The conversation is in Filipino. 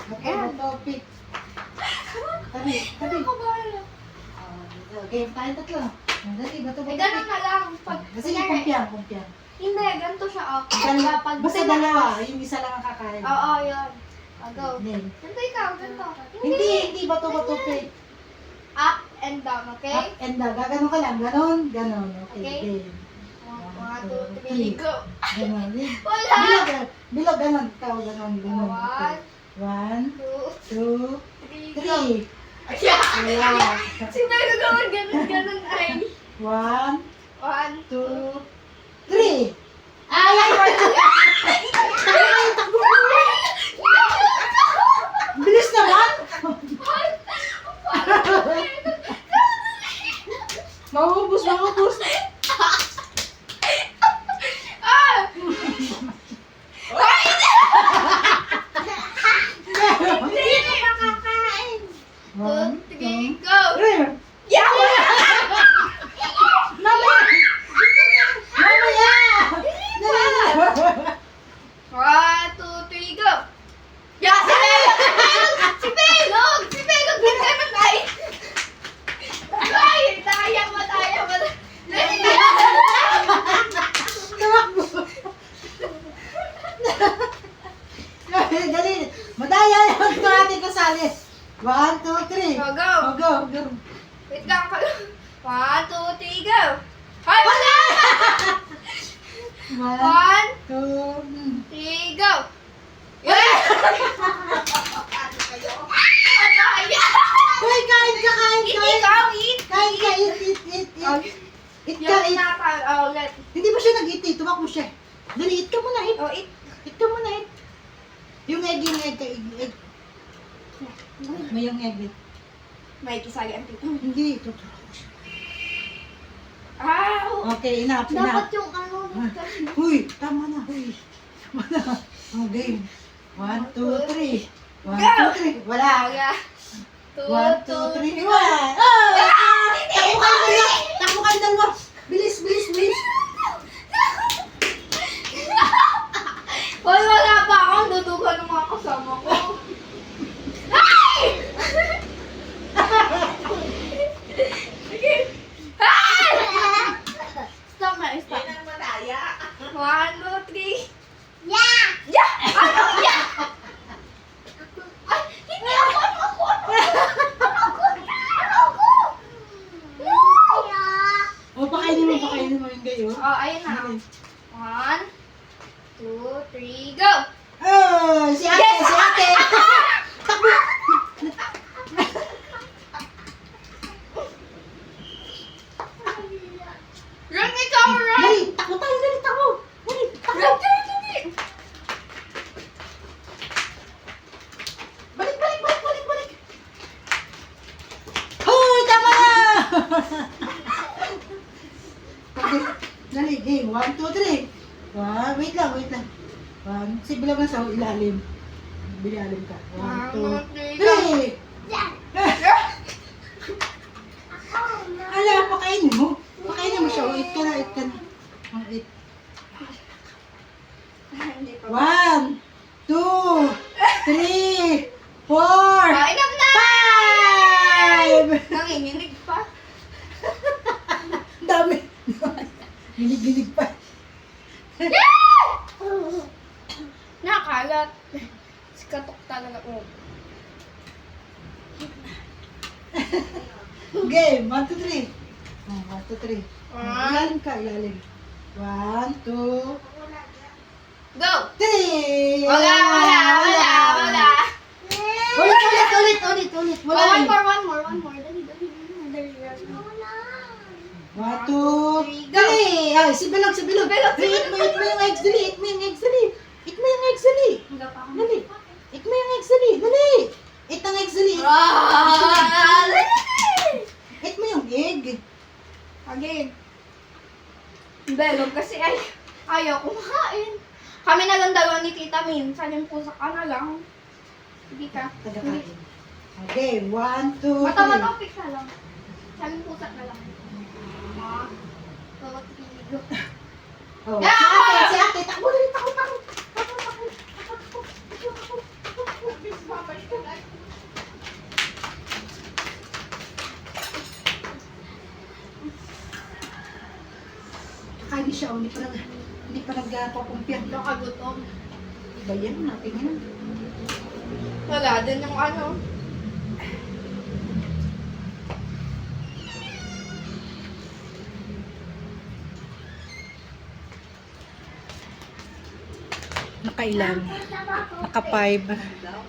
Okay, topic. Tabi. Game tayo tatlo. Dali, bato. Ganun na lang. Kasi kumpya. Hindi, ganito siya. Basta dalawa, yung isa lang ang kakain. Oo, yun. Go. Ganun. Ganito ikaw, ganito. Hindi bato, pick. Up and down, okay? Up and down. Gaganon ka lang. Ganon. Okay, Okay. game. 1, 2, 3, go. Ganon. Wala. Bilog, ganon. Ikaw, ganon. 1, 1, 2, 2, 3, go. 3. Ayan. Wala. Si Melo gawin ganun ay. 1, 1, 2, 3. ay, Bilis naman! Maubos! Ah! Hindi na makakain. 2, 3, go. 3. Yeah! Mamaya! 1, 2, 3, go. Yeah, si Belog! Si Belog! Di ganun ay! Ay! Daya mo! Dali! Madaya yung ito ating kasali. 1, 2, 3. Go. Go. Wait lang ka lang. 1, 2, 3, go! Ay, wala! 1, 1, 2, 3, go! Yeah! Hoy, kain ka! Eat! Kain ka, eat. Eat ka, Yung eat. tinapal, ulit. Hindi ba siya nag-eat eh? Tumakbo siya. Dali, eat ka muna, eat. Oh, eat. Eat ka muna, eat. Yung egg. May yung egg. May kisali ang tito. Hindi, tutulak ko siya. Ah! Okay, enough. Dapat yung ano. Huy, tama na. Ang game. 1, 2, 3. 1, 2, 3. Wala. Wala. 1, 2, 3. 1. Oh! Takbo kayo dalawa. Bilis. Hoy, wala pa ako. Dudugan ng mga kasama ko. Ay! Ay! Stop na, stop. Yan ang madaya. 1, 2, 3. Yeah! Ano? Yeah! Ay, hindi ako! O, pakainin mo yung gayo. Oh, ayun na. 1, 2, 3, go! Oh, si ate. Takbo. Run, ikaw, run! Dali, takbo tayo. Dali, takbo. Run, dali! Balik. Hoy, tama na. Dali, game. 1, 2, 3. Wait lang. 1, si bilang na sa ilalim. Bilalim ka. 1, 2, 3. Ala, pakainin mo. Pakainin mo siya. Eat ka na. Eat. Hindi pa. 1, 2, 3, 4, Inom na! 5. Nanginginig pa. Dami. Ginig pa. Nakalat. Sikatok talaga. Oh. Game. 1, 2, 3. 1, 2, 3. Ilalim ka. 1, 2, Go! 3. Wala. Ulit. Wala. One more. Dali. 1, 2, 3. Ay, si Bilog. Eat mo yung eggs. Dali. Eat mo yung eggs. Dali. Dali. Eat mo yung eggs. Dali. Eat ang eggs. Dali. Eat mo yung egg. Again. Belog kasi ayaw kumain. Kami na lang dalawa ni Tita Min. Saling pusa ka na lang. Sige ka. Tagakain. Okay, 1, 2, 3. Mata-topic na lang. Saling pusa na lang. Go. Oh, Ah! si ate. Takbo. Bis babay Kakain siya, hindi pa nagpapumpyan. Nakagutom. Iba yan, natin yan. Wala din yung ano. Nakailan? Naka 5.